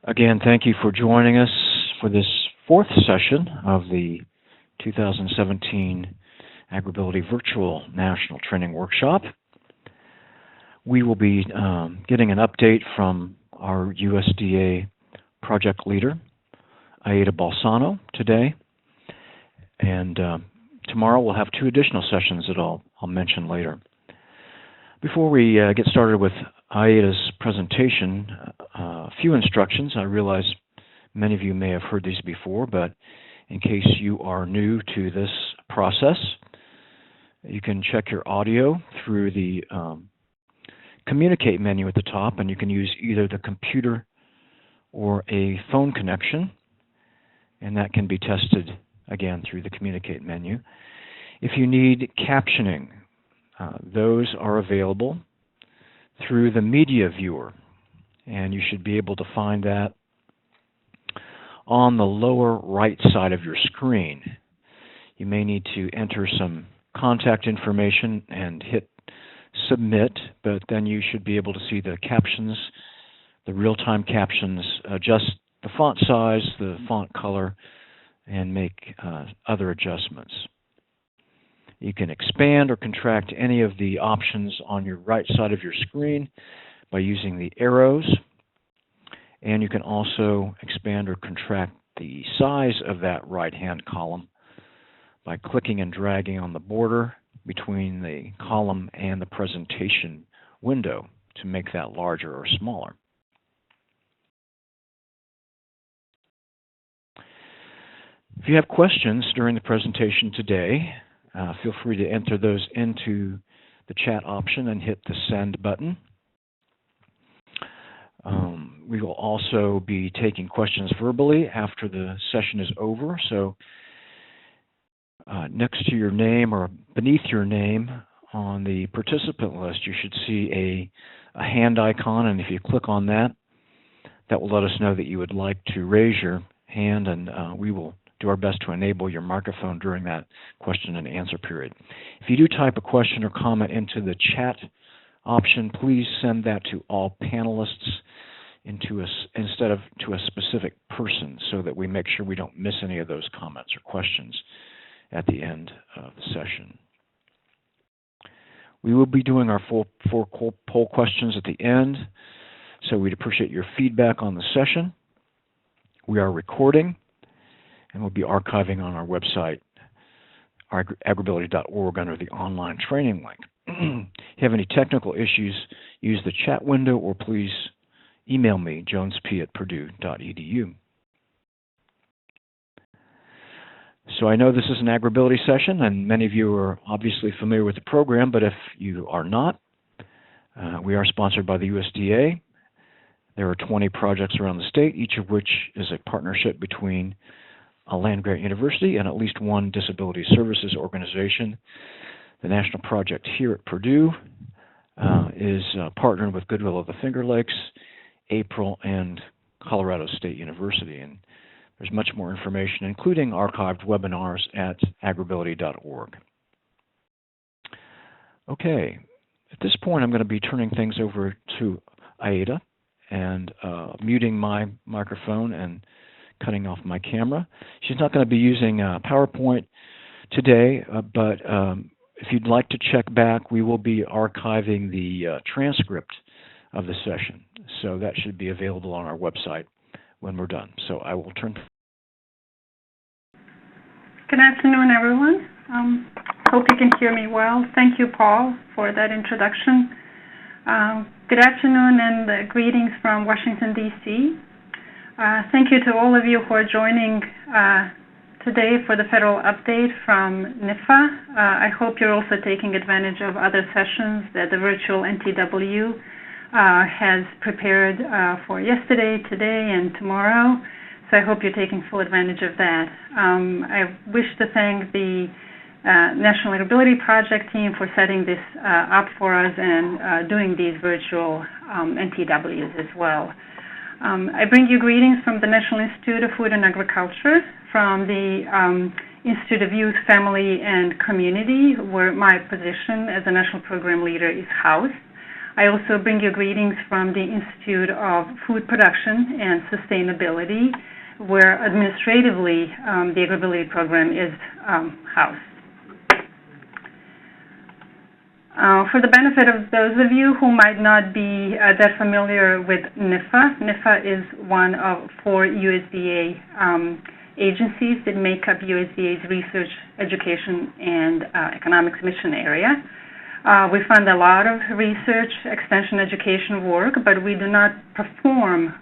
Again, thank you for joining us for this fourth session of the 2017 AgrAbility Virtual National Training Workshop. We will be getting an update from our USDA project leader, Aida Balsano, today. And tomorrow we'll have two additional sessions that I'll mention later. Before we get started with Aida's presentation, a few instructions. I realize many of you may have heard these before, but in case you are new to this process, you can check your audio through the Communicate menu at the top, and you can use either the computer or a phone connection, and that can be tested again through the Communicate menu. If you need captioning, those are available through the media viewer, and you should be able to find that on the lower right side of your screen. You may need to enter some contact information and hit submit, but then you should be able to see the captions, the real-time captions, adjust the font size, the font color, and make other adjustments. You can expand or contract any of the options on your right side of your screen by using the arrows, and you can also expand or contract the size of that right-hand column by clicking and dragging on the border between the column and the presentation window to make that larger or smaller. If you have questions during the presentation today, feel free to enter those into the chat option and hit the send button. We will also be taking questions verbally after the session is over. So next to your name or beneath your name on the participant list, you should see a hand icon, and if you click on that, that will let us know that you would like to raise your hand, and we will do our best to enable your microphone during that question and answer period. If you do type a question or comment into the chat option, please send that to all panelists instead of to a specific person, so that we make sure we don't miss any of those comments or questions at the end of the session. We will be doing our four poll questions at the end, so we'd appreciate your feedback on the session. We are recording, and we'll be archiving on our website, agrability.org, under the online training link. If you have any technical issues, use the chat window, or please email me, jonesp@purdue.edu. So I know this is an AgrAbility session, and many of you are obviously familiar with the program, but if you are not, we are sponsored by the USDA. There are 20 projects around the state, each of which is a partnership between a land-grant university and at least one disability services organization. The national project here at Purdue is partnered with Goodwill of the Finger Lakes, April, and Colorado State University. And there's much more information, including archived webinars, at agrability.org. Okay, at this point I'm going to be turning things over to Aida and muting my microphone and cutting off my camera. She's not going to be using PowerPoint today, but if you'd like to check back, we will be archiving the transcript of the session. So that should be available on our website when we're done. So I will turn. Good afternoon, everyone. Hope you can hear me well. Thank you, Paul, for that introduction. Good afternoon and greetings from Washington, D.C. Thank you to all of you who are joining today for the federal update from NIFA. I hope you're also taking advantage of other sessions that the virtual NTW has prepared for yesterday, today, and tomorrow. So I hope you're taking full advantage of that. I wish to thank the National AgrAbility Project team for setting this up for us and doing these virtual NTWs as well. I bring you greetings from the National Institute of Food and Agriculture, from the Institute of Youth, Family, and Community, where my position as a national program leader is housed. I also bring you greetings from the Institute of Food Production and Sustainability, where administratively the AgrAbility program is housed. For the benefit of those of you who might not be that familiar with NIFA, NIFA is one of 4 USDA agencies that make up USDA's research, education, and economics mission area. We fund a lot of research, extension, education work, but we do not perform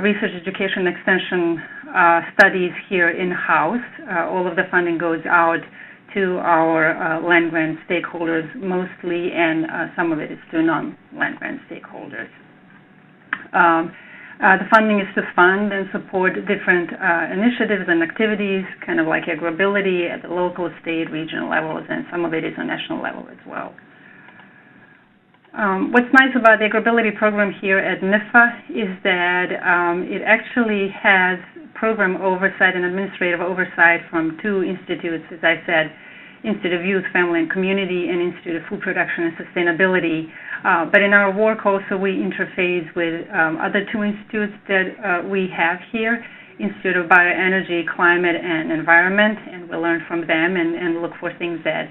research, education, extension studies here in-house. All of the funding goes out to our land grant stakeholders mostly, and some of it is to non-land grant stakeholders. The funding is to fund and support different initiatives and activities, kind of like AgrAbility at the local, state, regional levels, and some of it is on national level as well. What's nice about the AgrAbility program here at NIFA is that it actually has program oversight and administrative oversight from 2 institutes, as I said, Institute of Youth, Family and Community, and Institute of Food Production and Sustainability. But in our work also we interface with other 2 institutes that we have here, Institute of Bioenergy, Climate and Environment, and we'll learn from them and look for things that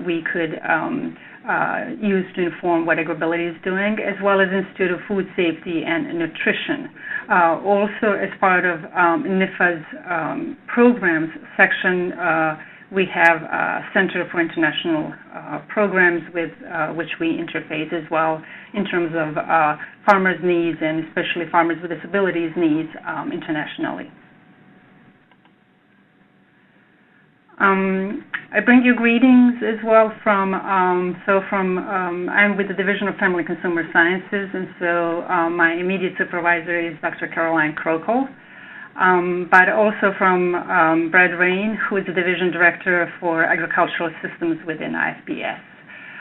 we could use to inform what AgrAbility is doing, as well as Institute of Food Safety and Nutrition. Also, as part of NIFA's programs section, we have a Center for International Programs with which we interface as well in terms of farmers' needs, and especially farmers with disabilities needs internationally. I bring you greetings as well from, I'm with the Division of Family Consumer Sciences, and so my immediate supervisor is Dr. Caroline Krokel, but also from Brad Rain, who is the Division Director for Agricultural Systems within IFBS.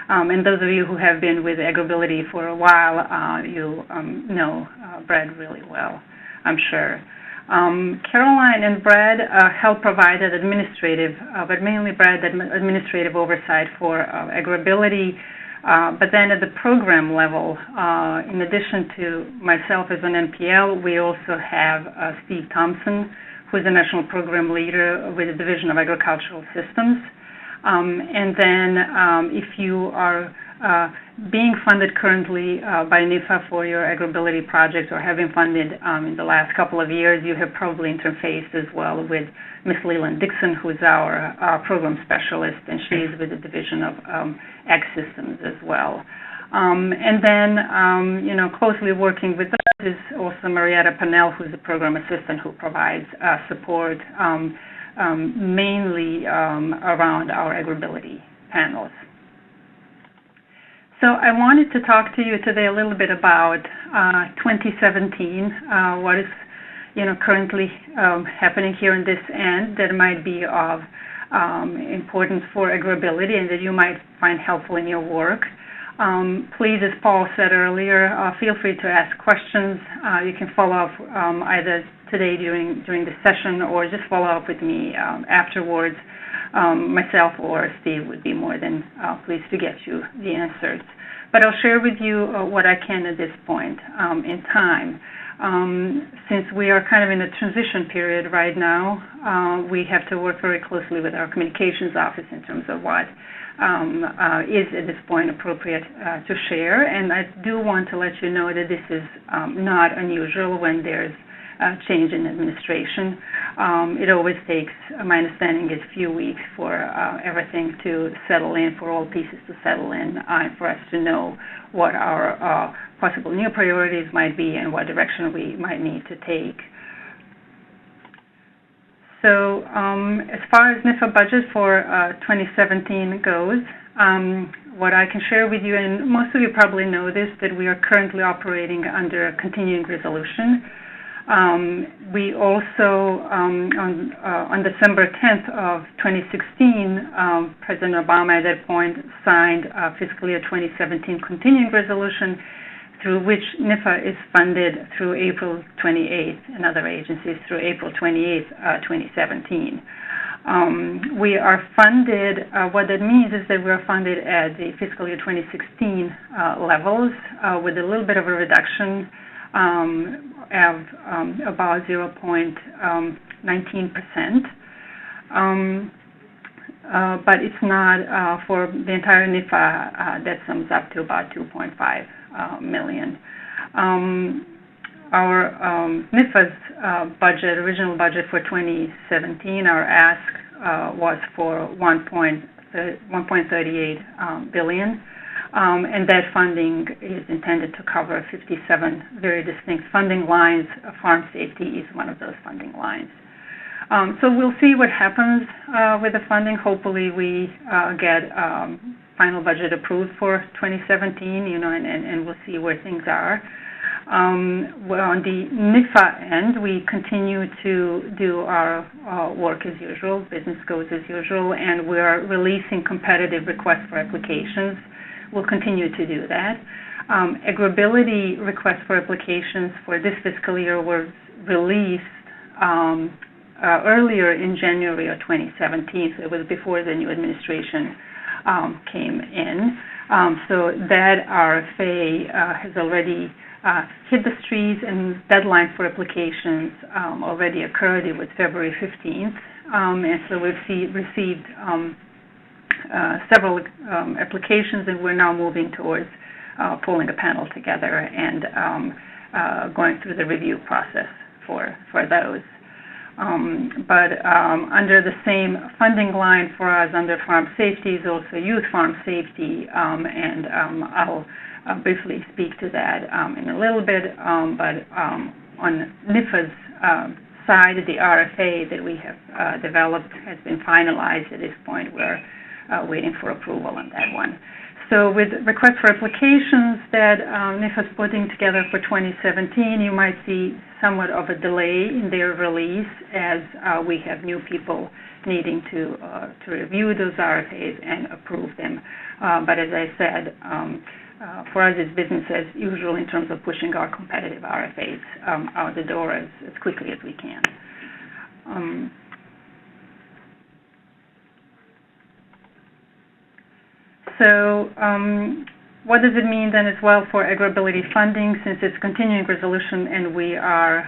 And those of you who have been with AgrAbility for a while, you know Brad really well, I'm sure. Caroline and Brad help provide that administrative, but mainly Brad, administrative oversight for AgrAbility. But then at the program level, in addition to myself as an NPL, we also have Steve Thompson, who is the National Program Leader with the Division of Agricultural Systems. And then if you are being funded currently by NIFA for your AgrAbility project, or have been funded in the last couple of years, you have probably interfaced as well with Ms. Leland Dixon, who is our program specialist, and she is with the Division of Ag Systems as well. And then, closely working with us is also Marietta Pannell, who is a program assistant who provides support mainly around our AgrAbility panels. So I wanted to talk to you today a little bit about 2017, what is currently happening here in this end that might be of importance for AgrAbility and that you might find helpful in your work. Please, as Paul said earlier, feel free to ask questions. You can follow up either today during the session, or just follow up with me afterwards. Myself or Steve would be more than pleased to get you the answers. But I'll share with you what I can at this point in time. Since we are kind of in a transition period right now, we have to work very closely with our communications office in terms of what is at this point appropriate to share. And I do want to let you know that this is not unusual when there's change in administration. It always takes, my understanding is, a few weeks for everything to settle in, for all pieces to settle in, and for us to know what our possible new priorities might be and what direction we might need to take. So as far as NIFA budget for 2017 goes, what I can share with you, and most of you probably know this, that we are currently operating under a continuing resolution. We also, on December 10th of 2016, President Obama at that point signed a fiscal year 2017 continuing resolution through which NIFA is funded through April 28th and other agencies through April 28th, 2017. We are funded, what that means is that we are funded at the fiscal year 2016 levels with a little bit of a reduction of about 0.19%. But it's not for the entire NIFA, that sums up to about $2.5 million. Our NIFA's original budget for 2017, our ask was for $1.38 billion, and that funding is intended to cover 57 very distinct funding lines. Farm safety is one of those funding lines. So we'll see what happens with the funding. Hopefully we get final budget approved for 2017, and we'll see where things are. Well, on the NIFA end, we continue to do our work as usual, business goes as usual, and we're releasing competitive requests for applications. We'll continue to do that. AgrAbility requests for applications for this fiscal year were released earlier in January of 2017, so it was before the new administration came in. So that RFA has already hit the streets, and deadline for applications already occurred. It was February 15th, and so we've received several applications, and we're now moving towards pulling a panel together and going through the review process for those. But under the same funding line for us under farm safety is also youth farm safety, and I'll briefly speak to that in a little bit, but on NIFA's side, the RFA that we have developed has been finalized at this point. We're waiting for approval on that one. So with requests for applications that NIFA's putting together for 2017, you might see somewhat of a delay in their release as we have new people needing to review those RFAs and approve them. But as I said, for us it's business as usual in terms of pushing our competitive RFAs out the door as quickly as we can. So what does it mean then as well for AgrAbility funding, since it's continuing resolution and we are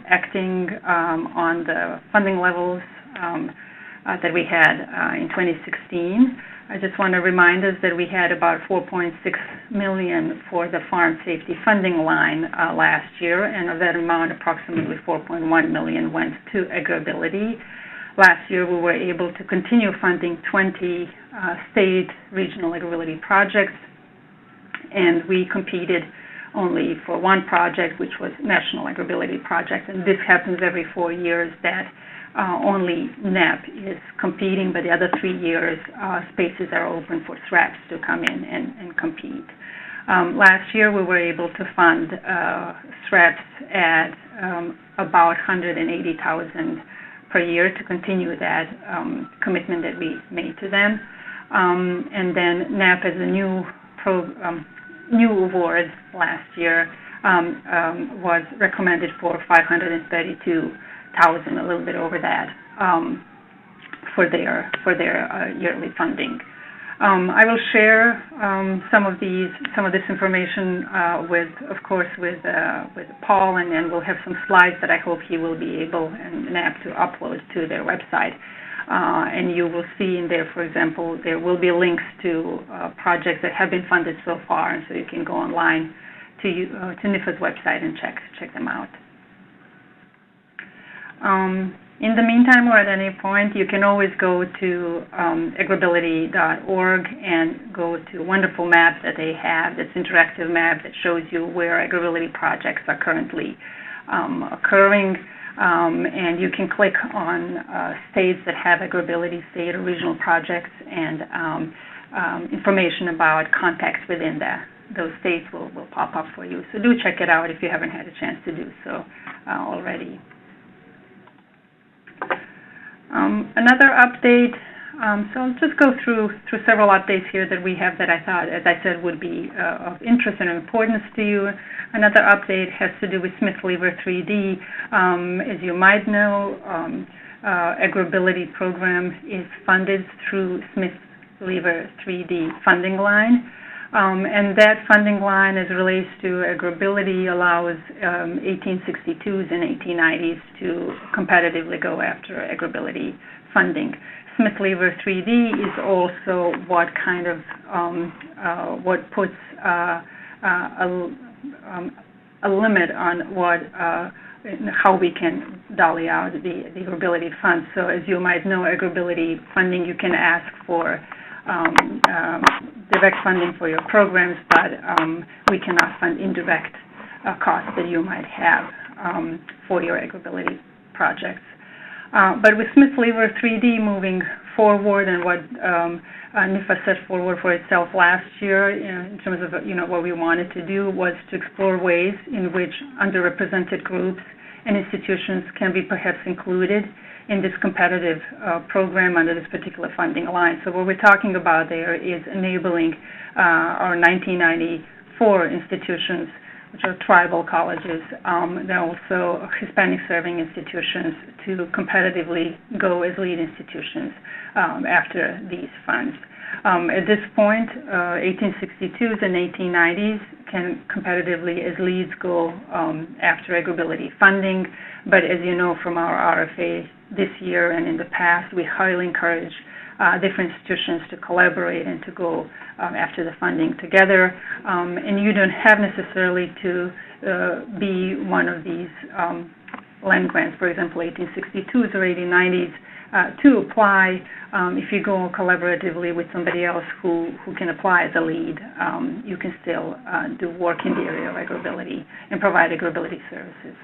acting on the funding levels that we had in 2016? I just want to remind us that we had about $4.6 million for the farm safety funding line last year, and of that amount, approximately $4.1 million went to AgrAbility. Last year, we were able to continue funding 20 state regional AgrAbility projects, and we competed only for one project, which was National AgrAbility Project, and this happens every 4 years that only NAP is competing, but the other 3 years spaces are open for SRAPs to come in and compete. Last year we were able to fund SRAPs at about $180,000 per year to continue that commitment that we made to them. And then NAP as a new award last year was recommended for $532,000, a little bit over that, for their yearly funding. I will share some of this information with Paul, and then we'll have some slides that I hope he will be able and NAP to upload to their website. And you will see in there, for example, there will be links to projects that have been funded so far, and so you can go online to NIFA's website and check them out. In the meantime, or at any point, you can always go to agrability.org and go to a wonderful map that they have, this interactive map that shows you where AgrAbility projects are currently occurring. And you can click on states that have AgrAbility state or regional projects, and information about contacts within those states will pop up for you. So do check it out if you haven't had a chance to do so already. Another update, so I'll just go through several updates here that we have that I thought, as I said, would be of interest and importance to you. Another update has to do with Smith Lever 3D. As you might know, AgrAbility program is funded through Smith-Lever 3D funding line. And that funding line, as it relates to AgrAbility, allows 1862s and 1890s to competitively go after AgrAbility funding. Smith-Lever 3D is also what kind of what puts a limit on what how we can dolly out the AgrAbility funds. So, as you might know, AgrAbility funding, you can ask for direct funding for your programs, but we cannot fund indirect costs that you might have for your AgrAbility projects. But with Smith-Lever 3D moving forward and what NIFA set forward for itself last year in terms of what we wanted to do was to explore ways in which underrepresented groups and institutions can be perhaps included in this competitive program under this particular funding line. So what we're talking about there is enabling our 1994 institutions, which are tribal colleges, and also Hispanic-serving institutions, to competitively go as lead institutions after these funds. At this point, 1862s and 1890s can competitively as leads go after AgrAbility funding, but as you know from our RFA this year and in the past, we highly encourage different institutions to collaborate and to go after the funding together. And you don't have necessarily to be one of these land grants, for example, 1862s or 1890s, to apply. If you go collaboratively with somebody else who can apply as a lead, you can still do work in the area of AgrAbility and provide AgrAbility services.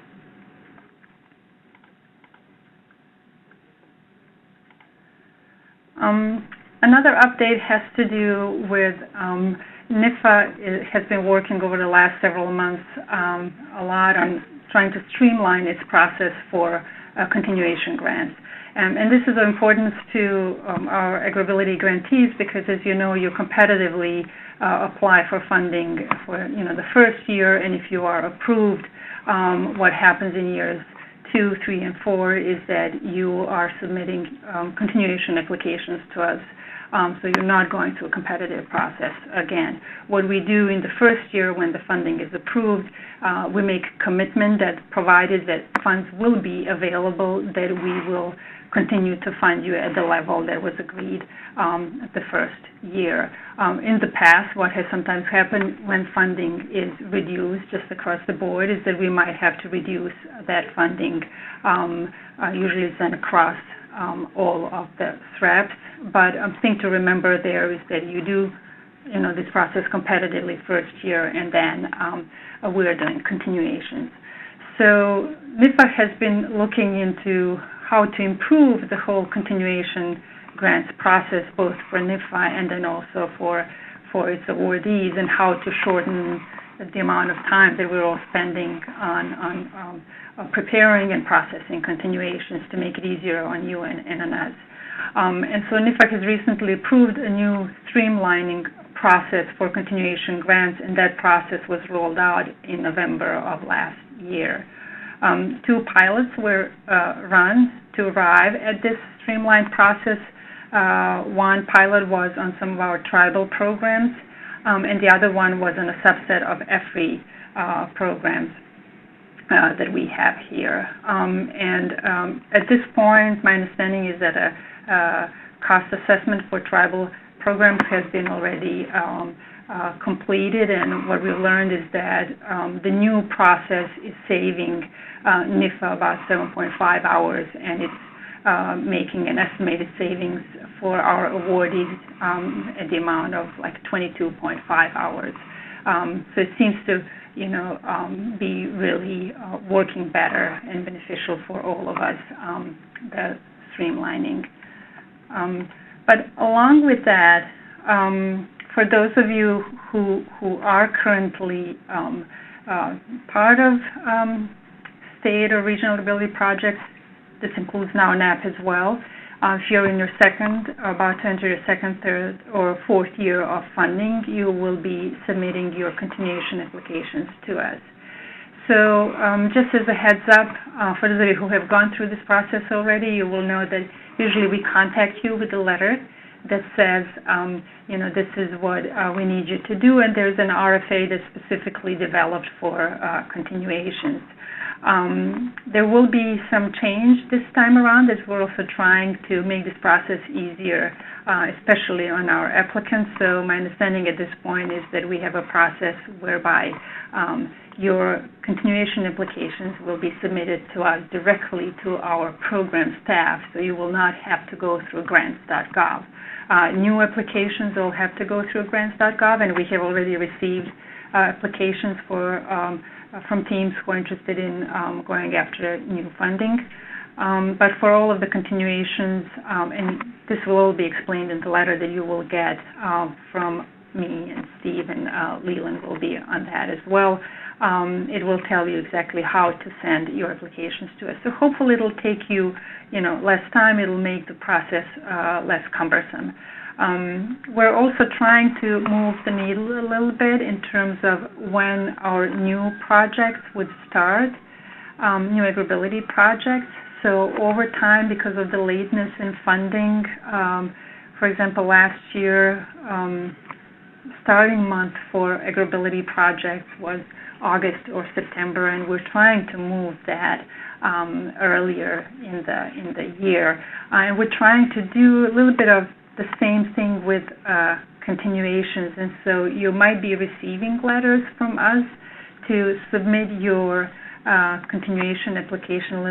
Another update has to do with NIFA has been working over the last several months a lot on trying to streamline its process for continuation grants. And this is of importance to our AgrAbility grantees because, as you know, you competitively apply for funding for the first year, and if you are approved, what happens in years 2, 3, and 4 is that you are submitting continuation applications to us. So you're not going through a competitive process again. What we do in the first year when the funding is approved, we make a commitment that provided that funds will be available, that we will continue to fund you at the level that was agreed at the first year. In the past, what has sometimes happened when funding is reduced just across the board is that we might have to reduce that funding. Usually it's done across all of the threats, but a thing to remember there is that you do this process competitively first year, and then we're doing continuations. So NIFA has been looking into how to improve the whole continuation grants process, both for NIFA and then also for its awardees, and how to shorten the amount of time that we're all spending on preparing and processing continuations to make it easier on you and on us. And so NIFA has recently approved a new streamlining process for continuation grants, and that process was rolled out in November of last year. 2 pilots were run to arrive at this streamlined process. One pilot was on some of our tribal programs, and the other one was on a subset of EFRI programs that we have here. At this point, my understanding is that a cost assessment for tribal programs has been already completed, and what we've learned is that the new process is saving NIFA about 7.5 hours, and it's making an estimated savings for our awardees at the amount of like 22.5 hours. So it seems to be really working better and beneficial for all of us, the streamlining. But along with that, for those of you who are currently part of state or regional AgrAbility projects, this includes now NAP as well. If you're in your about to enter your second, third, or fourth year of funding, you will be submitting your continuation applications to us. So just as a heads up, for those of you who have gone through this process already, you will know that usually we contact you with a letter that says, this is what we need you to do, and there's an RFA that's specifically developed for continuations. There will be some change this time around, as we're also trying to make this process easier, especially on our applicants. So my understanding at this point is that we have a process whereby your continuation applications will be submitted to us directly to our program staff, so you will not have to go through grants.gov. New applications will have to go through grants.gov, and we have already received applications from teams who are interested in going after new funding. But for all of the continuations, and this will all be explained in the letter that you will get from me, and Steve and Leland will be on that as well. It will tell you exactly how to send your applications to us. So hopefully it'll take you, less time. It'll make the process less cumbersome. We're also trying to move the needle a little bit in terms of when our new projects would start, new AgrAbility projects. So over time, because of the lateness in funding, for example, last year, starting month for AgrAbility projects was August or September, and we're trying to move that earlier in the year. And we're trying to do a little bit of the same thing with continuations, and so you might be receiving letters from us to submit your continuation application a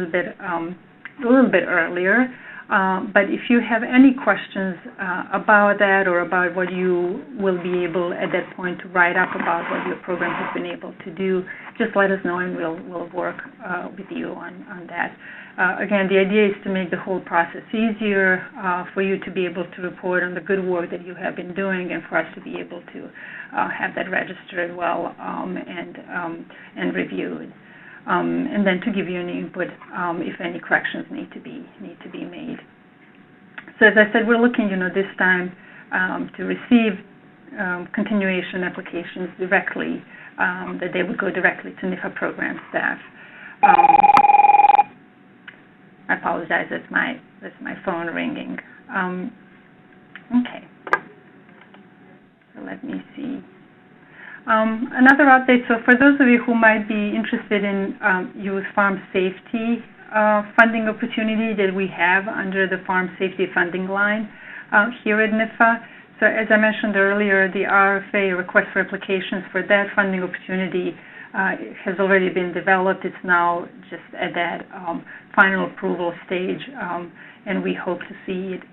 little bit earlier. But if you have any questions about that or about what you will be able at that point to write up about what your program has been able to do, just let us know and we'll work with you on that. Again, the idea is to make the whole process easier for you to be able to report on the good work that you have been doing, and for us to be able to have that registered well and reviewed. And then to give you any input if any corrections need to be made. So as I said, we're looking, this time to receive continuation applications directly, that they would go directly to NIFA program staff. I apologize, that's my phone ringing. Okay. So let me see. Another update, so for those of you who might be interested in youth farm safety funding opportunity that we have under the farm safety funding line here at NIFA. So as I mentioned earlier, the RFA, request for applications for that funding opportunity, has already been developed. It's now just at that final approval stage, and we hope to see it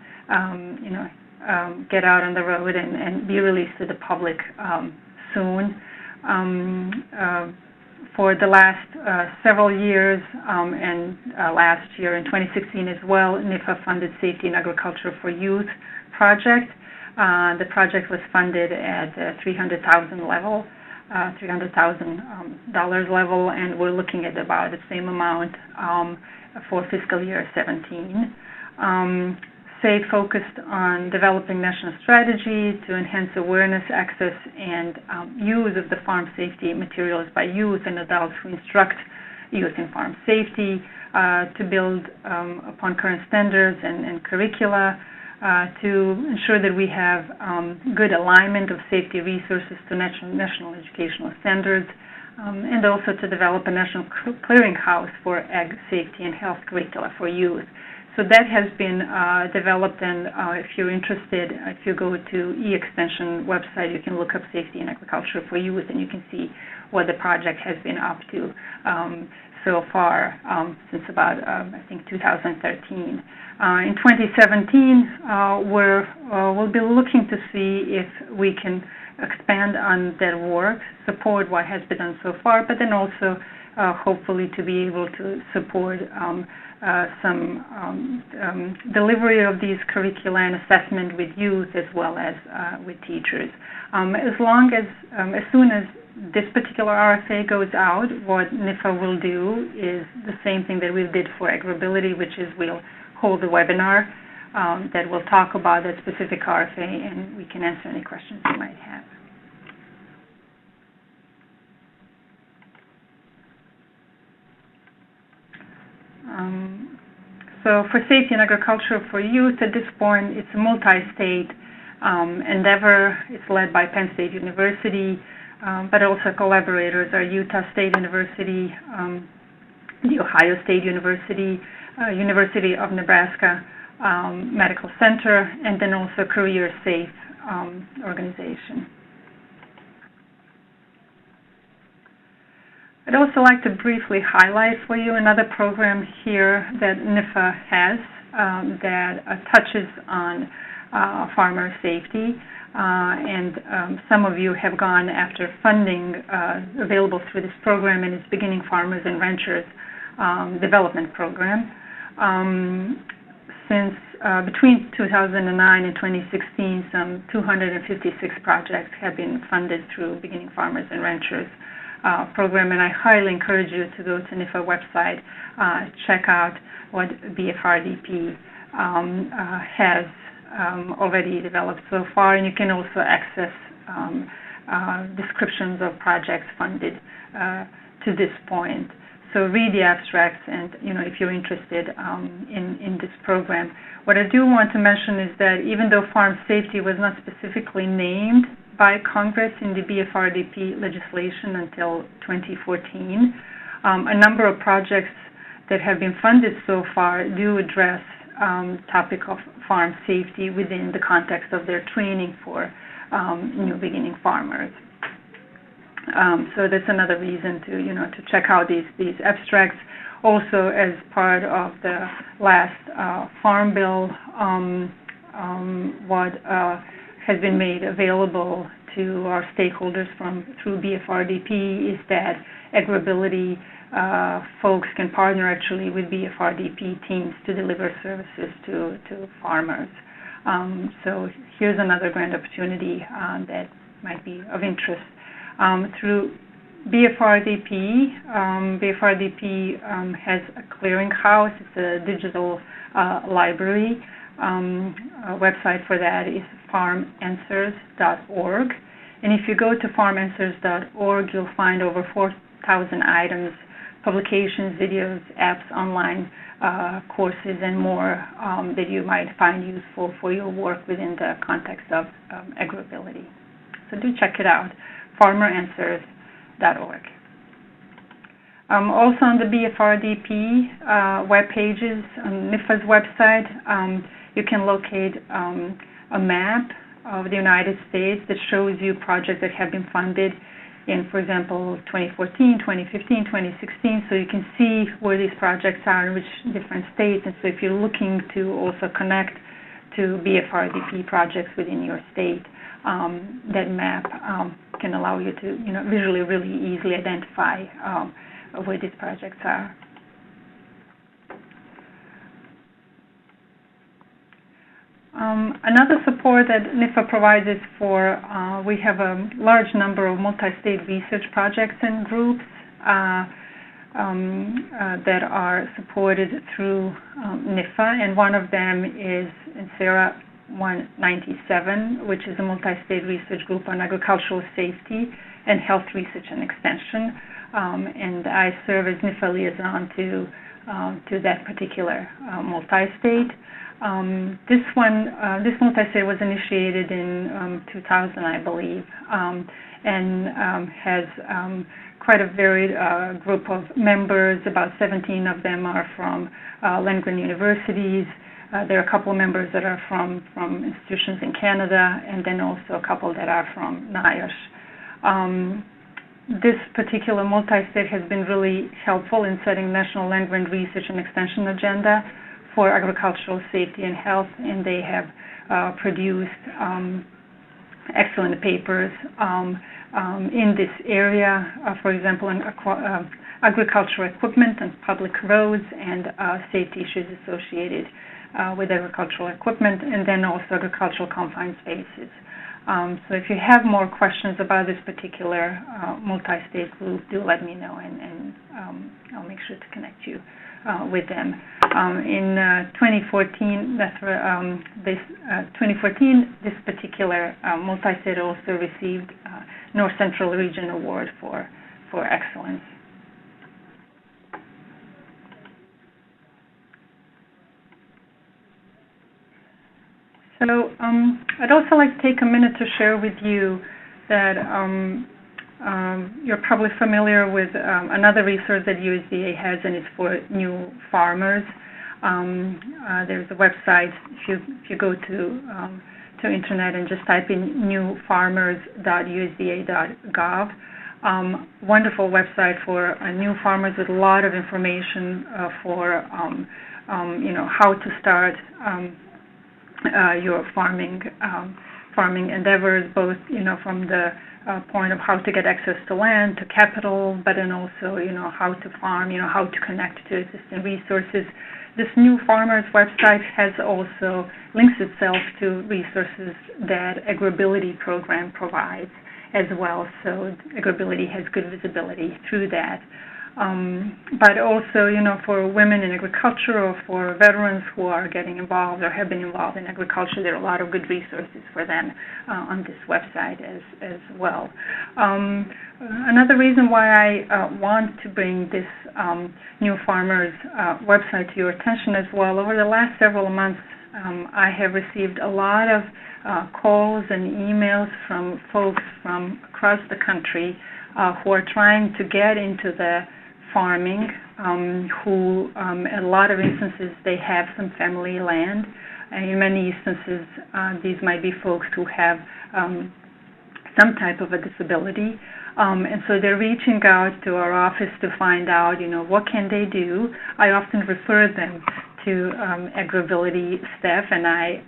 get out on the road and be released to the public soon. For the last several years and last year in 2016 as well, NIFA funded Safety in Agriculture for Youth project. The project was funded at the $300,000 level, $300,000 level, and we're looking at about the same amount for fiscal year 17. SAFE focused on developing national strategy to enhance awareness, access, and use of the farm safety materials by youth and adults who instruct youth in farm safety, to build upon current standards and curricula, to ensure that we have good alignment of safety resources to national educational standards, and also to develop a national clearinghouse for ag safety and health curricula for youth. So that has been developed, and if you're interested, if you go to e-extension website, you can look up Safety in Agriculture for Youth, and you can see what the project has been up to so far since about, I think, 2013. In 2017, we'll be looking to see if we can expand on that work, support what has been done so far, but then also hopefully to be able to support some delivery of these curricula and assessment with youth as well as with teachers. As soon as this particular RFA goes out, what NIFA will do is the same thing that we did for AgrAbility, which is we'll hold a webinar that will talk about that specific RFA, and we can answer any questions you might have. So for Safety in Agriculture for Youth, at this point, it's a multi-state endeavor. It's led by Penn State University, but also collaborators are Utah State University, the Ohio State University, University of Nebraska Medical Center, and then also Career Safe organization. I'd also like to briefly highlight for you another program here that NIFA has that touches on farmer safety, and some of you have gone after funding available through this program, and it's Beginning Farmers and Ranchers Development Program. Since between 2009 and 2016, some 256 projects have been funded through Beginning Farmers and Ranchers program, and I highly encourage you to go to NIFA website, check out what BFRDP has already developed so far, and you can also access descriptions of projects funded to this point. So read the abstracts, and if you're interested in this program. What I do want to mention is that even though farm safety was not specifically named by Congress in the BFRDP legislation until 2014, a number of projects that have been funded so far do address the topic of farm safety within the context of their training for new beginning farmers. So that's another reason to check out these abstracts. Also, as part of the last Farm Bill, what has been made available to our stakeholders through BFRDP is that AgrAbility folks can partner actually with BFRDP teams to deliver services to farmers. So here's another grand opportunity that might be of interest. Through BFRDP, BFRDP has a clearinghouse. It's a digital library. A website for that is farmanswers.org. And if you go to farmanswers.org, you'll find over 4,000 items, publications, videos, apps, online courses, and more that you might find useful for your work within the context of AgrAbility. So do check it out, farmanswers.org. Also on the BFRDP web pages, on NIFA's website, you can locate a map of the United States that shows you projects that have been funded in, for example, 2014, 2015, 2016, so you can see where these projects are in which different states. And so if you're looking to also connect to BFRDP projects within your state, that map can allow you to visually really easily identify where these projects are. Another support that NIFA provides is for, we have a large number of multi-state research projects and groups that are supported through NIFA, and one of them is NCERA 197, which is a multi-state research group on agricultural safety and health research and extension, and I serve as NIFA liaison to that particular multi-state. This multi-state was initiated in 2000, I believe, and has quite a varied group of members. About 17 of them are from land-grant universities. There are a couple of members that are from institutions in Canada, and then also a couple that are from NIOSH. This particular multi-state has been really helpful in setting national land-grant research and extension agenda for agricultural safety and health, and they have produced excellent papers in this area, for example, in agricultural equipment and public roads and safety issues associated with agricultural equipment, and then also agricultural confined spaces. So if you have more questions about this particular multi-state group, do let me know, and I'll make sure to connect you with them. In 2014, this particular multi-state also received North Central Region Award for excellence. So I'd also like to take a minute to share with you that you're probably familiar with another resource that USDA has, and it's for new farmers. There's a website. If you go to internet and just type in newfarmers.usda.gov, wonderful website for new farmers with a lot of information for how to start your farming endeavors, both from the point of how to get access to land, to capital, but then also how to farm, how to connect to existing resources. This New Farmers website has also links itself to resources that AgrAbility program provides as well. So AgrAbility has good visibility through that. But also, for women in agriculture or for veterans who are getting involved or have been involved in agriculture, there are a lot of good resources for them on this website as well. Another reason why I want to bring this New Farmers website to your attention as well, over the last several months, I have received a lot of calls and emails from folks from across the country who are trying to get into the farming, who in a lot of instances they have some family land, and in many instances these might be folks who have some type of a disability, and so they're reaching out to our office to find out what can they do. I often refer them to AgrAbility staff, and I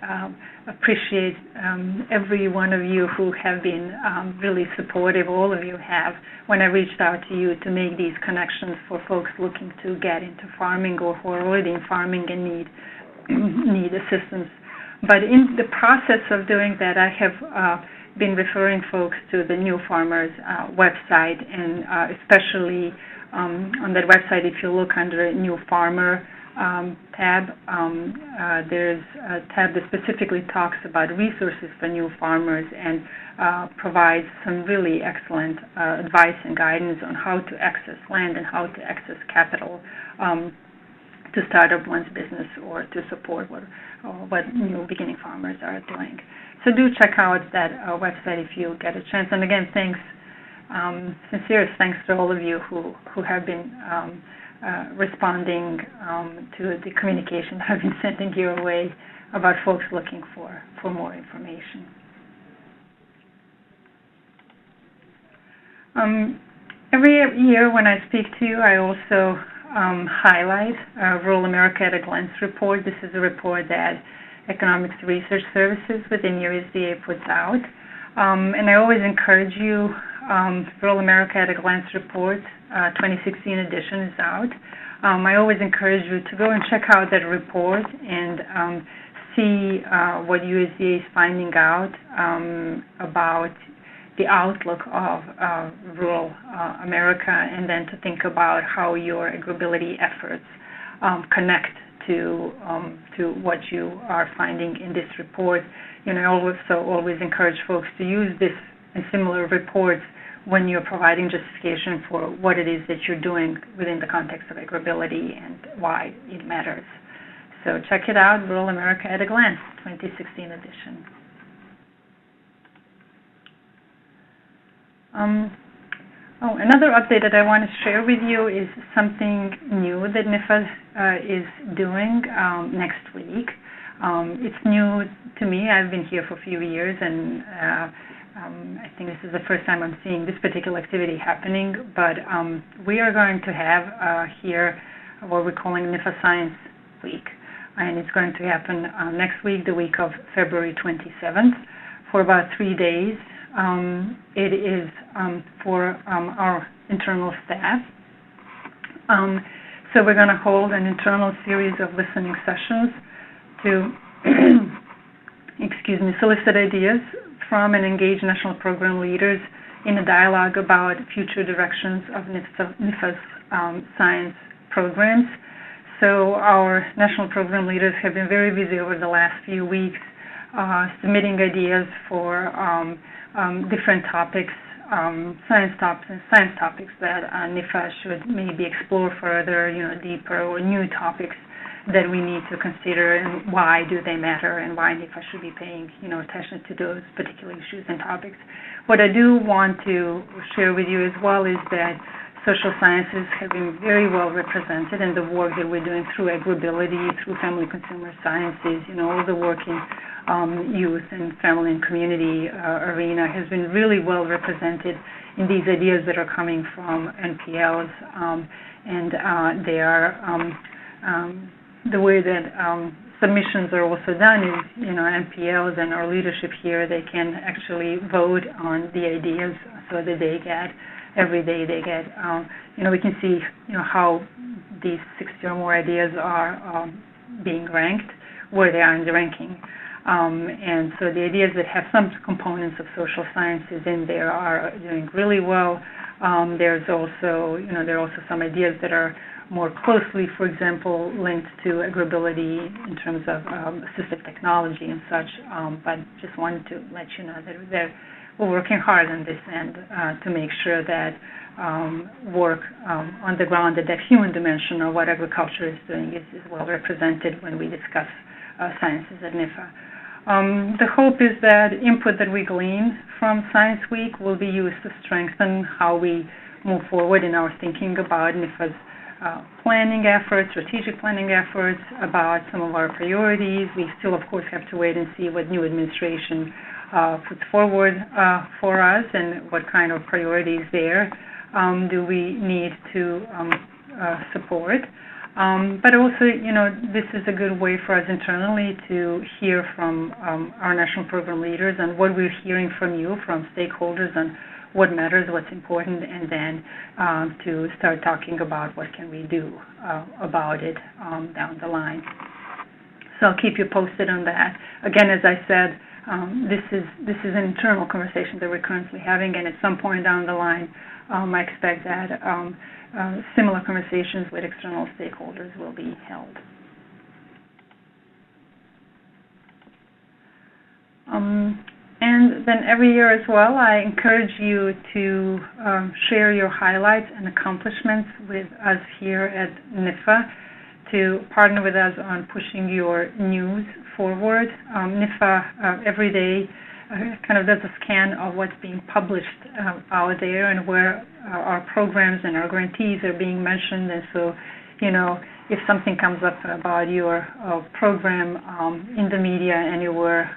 appreciate every one of you who have been really supportive. All of you have, when I reached out to you to make these connections for folks looking to get into farming or who are already in farming and need assistance. But in the process of doing that, I have been referring folks to the New Farmers website, and especially on that website, if you look under New Farmer tab, there's a tab that specifically talks about resources for new farmers and provides some really excellent advice and guidance on how to access land and how to access capital to start up one's business or to support what new beginning farmers are doing. So do check out that website if you get a chance. And again, thanks, sincere thanks to all of you who have been responding to the communication I've been sending your way about folks looking for more information. Every year when I speak to you, I also highlight Rural America at a Glance report. This is a report that Economics Research Services within USDA puts out. And I always encourage you, Rural America at a Glance report, 2016 edition is out. I always encourage you to go and check out that report and see what USDA is finding out about the outlook of rural America, and then to think about how your AgrAbility efforts connect to what you are finding in this report. I also always encourage folks to use this and similar reports when you're providing justification for what it is that you're doing within the context of AgrAbility and why it matters. So check it out, Rural America at a Glance, 2016 edition. Another update that I want to share with you is something new that NIFA is doing next week. It's new to me. I've been here for a few years, and I think this is the first time I'm seeing this particular activity happening, but we are going to have here what we're calling NIFA Science Week, and it's going to happen next week, the week of February 27th, for about 3 days. It is for our internal staff. So we're going to hold an internal series of listening sessions to solicit ideas from and engage national program leaders in a dialogue about future directions of NIFA's science programs. So our national program leaders have been very busy over the last few weeks submitting ideas for different topics, science topics that NIFA should maybe explore further, deeper, or new topics that we need to consider, and why do they matter, and why NIFA should be paying attention to those particular issues and topics. What I do want to share with you as well is that social sciences have been very well represented in the work that we're doing through AgrAbility, through family consumer sciences, all the work in youth and family and community arena has been really well represented in these ideas that are coming from NPLs, and they are the way that submissions are also done is, NPLs and our leadership here, they can actually vote on the ideas so that they get, every day they get, we can see, how these 60 or more ideas are being ranked, where they are in the ranking. And so the ideas that have some components of social sciences in there are doing really well. There's also, there are also some ideas that are more closely, for example, linked to AgrAbility in terms of assistive technology and such, but just wanted to let you know that we're working hard on this end to make sure that work on the ground, that human dimension of what agriculture is doing is well represented when we discuss sciences at NIFA. The hope is that input that we glean from Science Week will be used to strengthen how we move forward in our thinking about NIFA's planning efforts, strategic planning efforts, about some of our priorities. We still, of course, have to wait and see what new administration puts forward for us and what kind of priorities there do we need to support. But also, this is a good way for us internally to hear from our national program leaders and what we're hearing from you, from stakeholders, and what matters, what's important, and then to start talking about what can we do about it down the line. So I'll keep you posted on that. Again, as I said, this is an internal conversation that we're currently having, and at some point down the line, I expect that similar conversations with external stakeholders will be held. And then every year as well, I encourage you to share your highlights and accomplishments with us here at NIFA, to partner with us on pushing your news forward. NIFA every day kind of does a scan of what's being published out there and where our programs and our grantees are being mentioned. And so, if something comes up about your program in the media anywhere,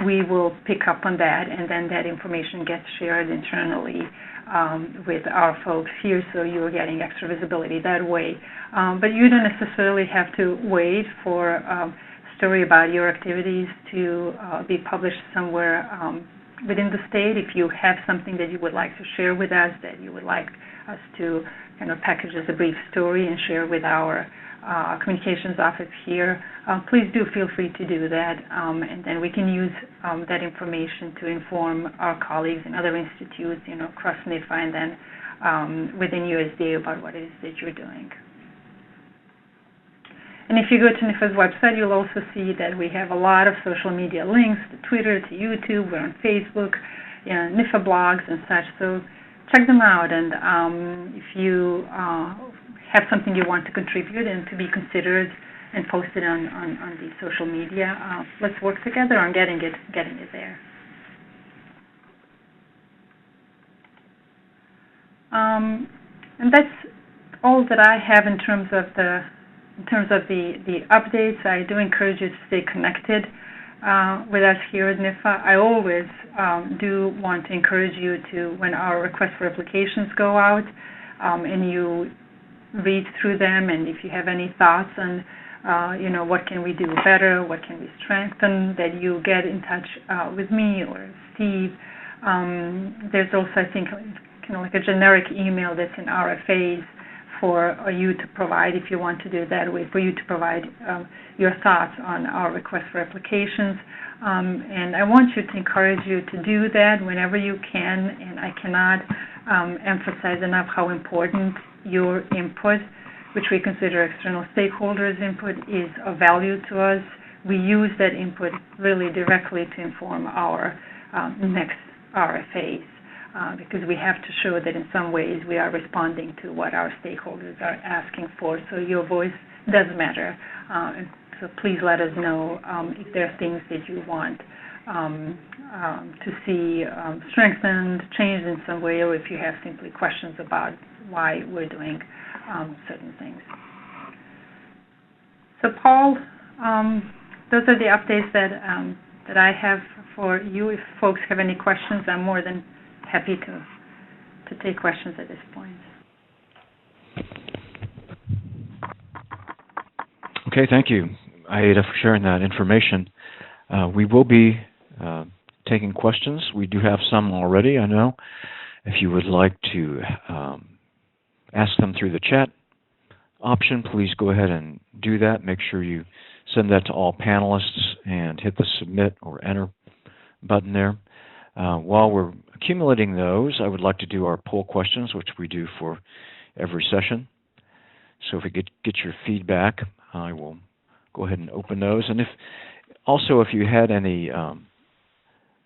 we will pick up on that, and then that information gets shared internally with our folks here, so you're getting extra visibility that way. But you don't necessarily have to wait for a story about your activities to be published somewhere within the state. If you have something that you would like to share with us, that you would like us to kind of package as a brief story and share with our communications office here, please do feel free to do that, and then we can use that information to inform our colleagues in other institutes, across NIFA and then within USDA about what it is that you're doing. And if you go to NIFA's website, you'll also see that we have a lot of social media links, to Twitter, to YouTube, we're on Facebook, NIFA blogs and such, so check them out. And if you have something you want to contribute and to be considered and posted on the social media, let's work together on getting it there. And that's all that I have in terms of the updates. I do encourage you to stay connected with us here at NIFA. I always do want to encourage you to, when our requests for applications go out, and you read through them, and if you have any thoughts on what can we do better, what can we strengthen, that you get in touch with me or Steve. There's also, I think, kind of like a generic email that's in RFAs for you to provide, if you want to do it that way, for you to provide your thoughts on our request for applications. And I want to encourage you to do that whenever you can, and I cannot emphasize enough how important your input, which we consider external stakeholders' input, is of value to us. We use that input really directly to inform our next RFAs. Because we have to show that in some ways we are responding to what our stakeholders are asking for. So your voice doesn't matter. So please let us know if there are things that you want to see strengthened, changed in some way, or if you have simply questions about why we're doing certain things. So Paul, those are the updates that I have for you. If folks have any questions, I'm more than happy to take questions at this point. Okay, thank you, Aida, for sharing that information. We will be taking questions. We do have some already, I know. If you would like to ask them through the chat option, please go ahead and do that. Make sure you send that to all panelists and hit the submit or enter button there. While we're accumulating those, I would like to do our poll questions, which we do for every session. So if we get your feedback, I will go ahead and open those. And if you had any,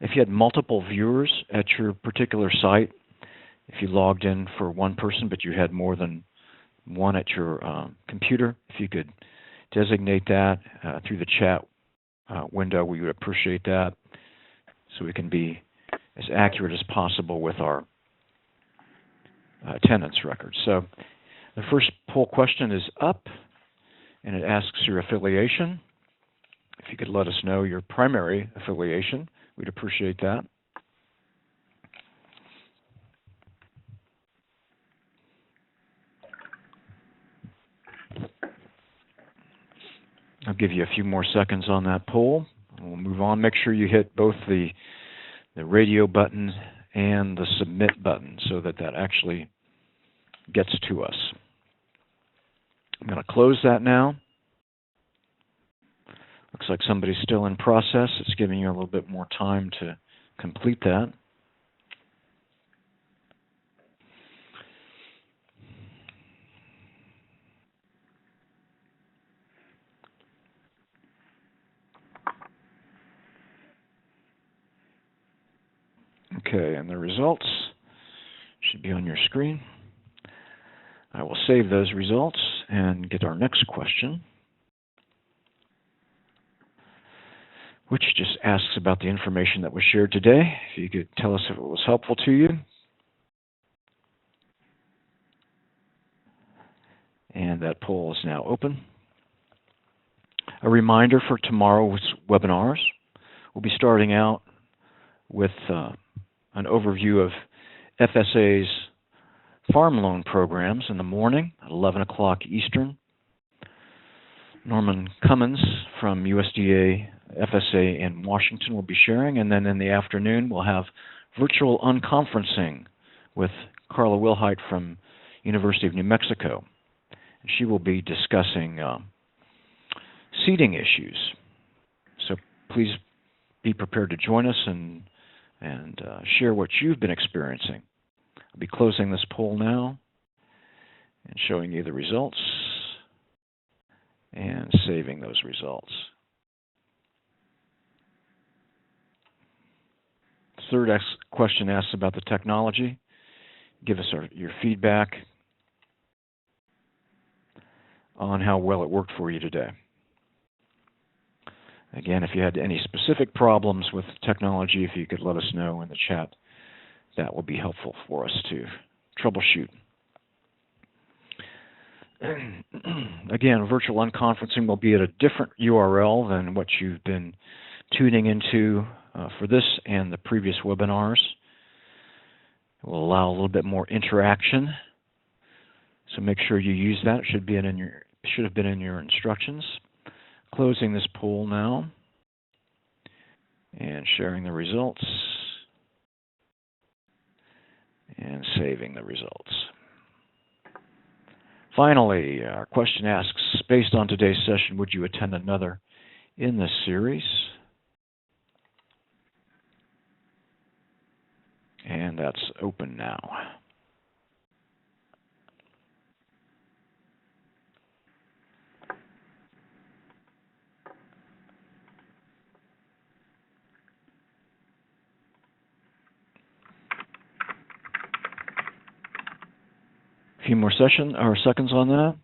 if you had multiple viewers at your particular site, if you logged in for one person but you had more than one at your computer, if you could designate that through the chat window, we would appreciate that, so we can be as accurate as possible with our attendance records. So the first poll question is up, and it asks your affiliation. If you could let us know your primary affiliation, we'd appreciate that. I'll give you a few more seconds on that poll. We'll move on. Make sure you hit both the radio button and the submit button so that actually gets to us. I'm going to close that now. Looks like somebody's still in process. It's giving you a little bit more time to complete that. Okay, and the results should be on your screen. I will save those results and get our next question, which just asks about the information that was shared today. If you could tell us if it was helpful to you. And that poll is now open. A reminder for tomorrow's webinars. We'll be starting out with an overview of FSA's farm loan programs in the morning at 11 o'clock Eastern. Norman Cummins from USDA FSA in Washington will be sharing, and then in the afternoon we'll have virtual unconferencing with Carla Wilhite from University of New Mexico. She will be discussing seeding issues. So please be prepared to join us and share what you've been experiencing. I'll be closing this poll now and showing you the results and saving those results. The third question asks about the technology. Give us your feedback on how well it worked for you today. Again, if you had any specific problems with technology, if you could let us know in the chat, that will be helpful for us to troubleshoot. Again, virtual unconferencing will be at a different URL than what you've been tuning into for this and the previous webinars. It will allow a little bit more interaction, so make sure you use that. It should have been in your instructions. Closing this poll now and sharing the results and saving the results. Finally, our question asks, based on today's session, would you attend another in this series? And that's open now. A few more seconds on that.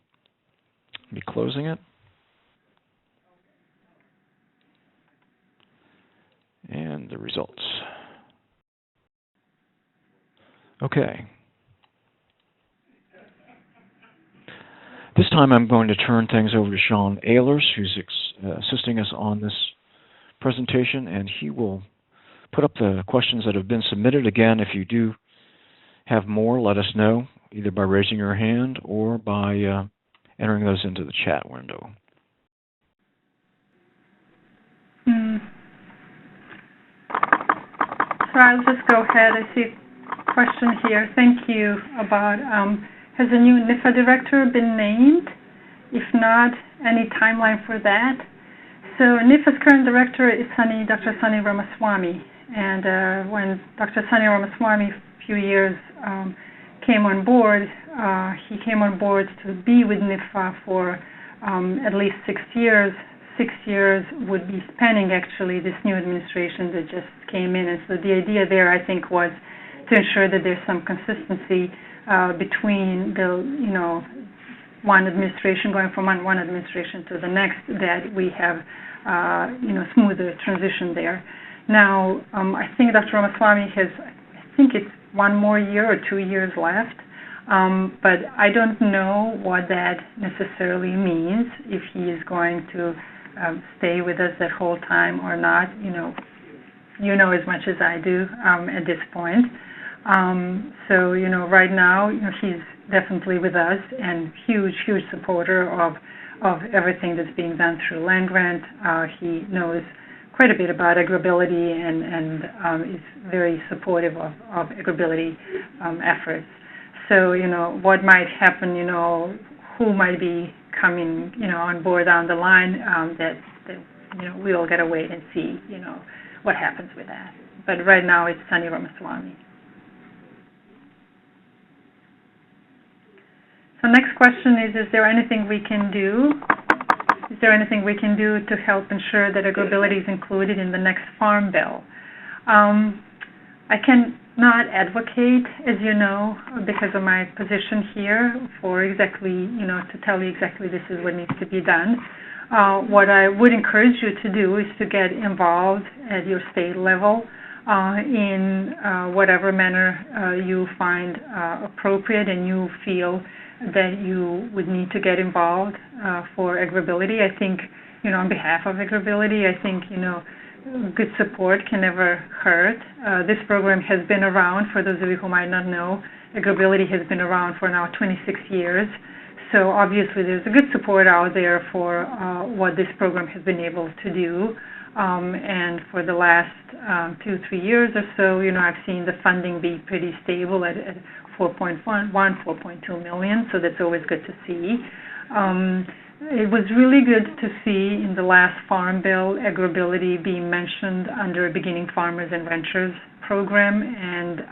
Be closing it. And the results. Okay. This time I'm going to turn things over to Sean Ehlers, who's assisting us on this presentation, and he will put up the questions that have been submitted. Again, if you do have more, let us know, either by raising your hand or by entering those into the chat window. So I'll just go ahead. I see a question here. Thank you about, has a new NIFA director been named? If not, any timeline for that? So NIFA's current director is Dr. Sunny Ramaswamy. And when Dr. Sunny Ramaswamy a few years came on board, he came on board to be with NIFA for at least 6 years. 6 years would be spanning, actually, this new administration that just came in. And so the idea there, I think, was to ensure that there's some consistency between the, one administration going from one administration to the next, that we have, smoother transition there. Now, I think Dr. Ramaswamy has, I think it's 1 more year or 2 years left. But I don't know what that necessarily means, if he is going to stay with us that whole time or not. You know as much as I do at this point. So, right now, he's definitely with us and huge supporter of everything that's being done through land grant. He knows quite a bit about AgrAbility and is very supportive of AgrAbility efforts. So, what might happen, who might be coming, on board down the line, that we'll get to wait and see, what happens with that. But right now it's Sunny Ramaswamy. So next question is there anything we can do? Is there anything we can do to help ensure that AgrAbility is included in the next Farm Bill? I cannot advocate, as you know, because of my position here, for exactly, to tell you exactly this is what needs to be done. What I would encourage you to do is to get involved at your state level in whatever manner you find appropriate and you feel that you would need to get involved for AgrAbility. I think, on behalf of AgrAbility, I think, good support can never hurt. This program has been around, for those of you who might not know. AgrAbility has been around for now 26 years. So obviously there's a good support out there for what this program has been able to do. And for the last 2-3 years or so, I've seen the funding be pretty stable at 4.2 million, so that's always good to see. It was really good to see in the last Farm Bill AgrAbility being mentioned under Beginning Farmers and Ranchers program, and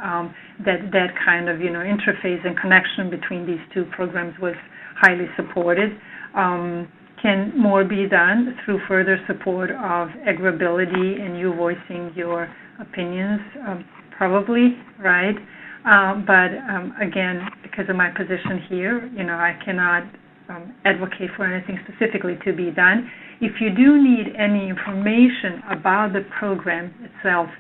that kind of interface and connection between these two programs was highly supported. Can more be done through further support of AgrAbility and you voicing your opinions? Probably, right? But again, because of my position here, I cannot advocate for anything specifically to be done. If you do need any information about the program itself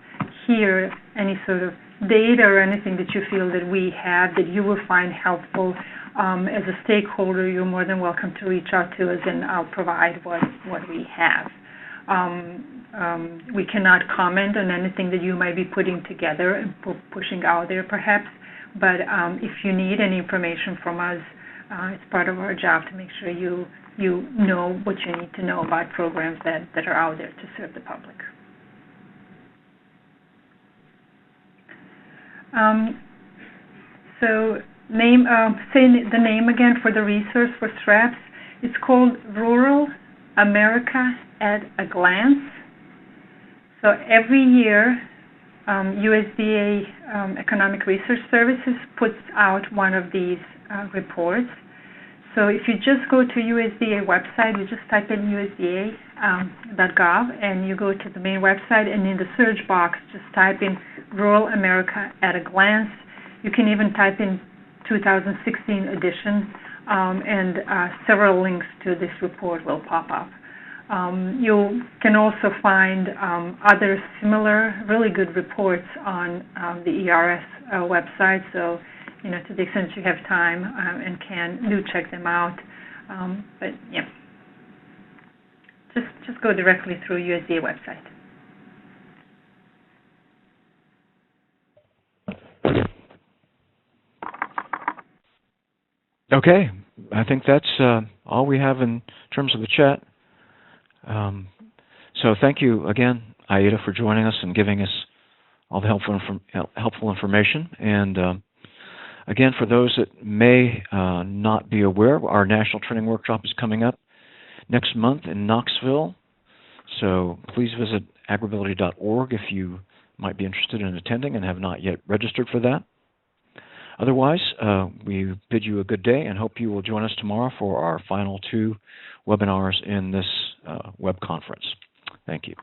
here, any sort of data or anything that you feel that we have that you will find helpful as a stakeholder, you're more than welcome to reach out to us and I'll provide what we have. We cannot comment on anything that you might be putting together and pushing out there perhaps, but if you need any information from us, it's part of our job to make sure you know what you need to know about programs that are out there to serve the public. So say the name again for the resource for SRAPs. It's called Rural America at a Glance. So every year, USDA Economic Research Services puts out one of these reports. So if you just go to USDA website, you just type in USDA.gov and you go to the main website, and in the search box, just type in Rural America at a Glance. You can even type in 2016 edition and several links to this report will pop up. You can also find other similar, really good reports on the ERS website. So, to the extent you have time and can, do check them out. But yeah, just go directly through USDA website. Okay, I think that's all we have in terms of the chat. So thank you again, Aida, for joining us and giving us all the helpful information. And again, for those that may not be aware, our National Training Workshop is coming up next month in Knoxville. So please visit agrability.org if you might be interested in attending and have not yet registered for that. Otherwise, we bid you a good day and hope you will join us tomorrow for our final 2 webinars in this web conference. Thank you.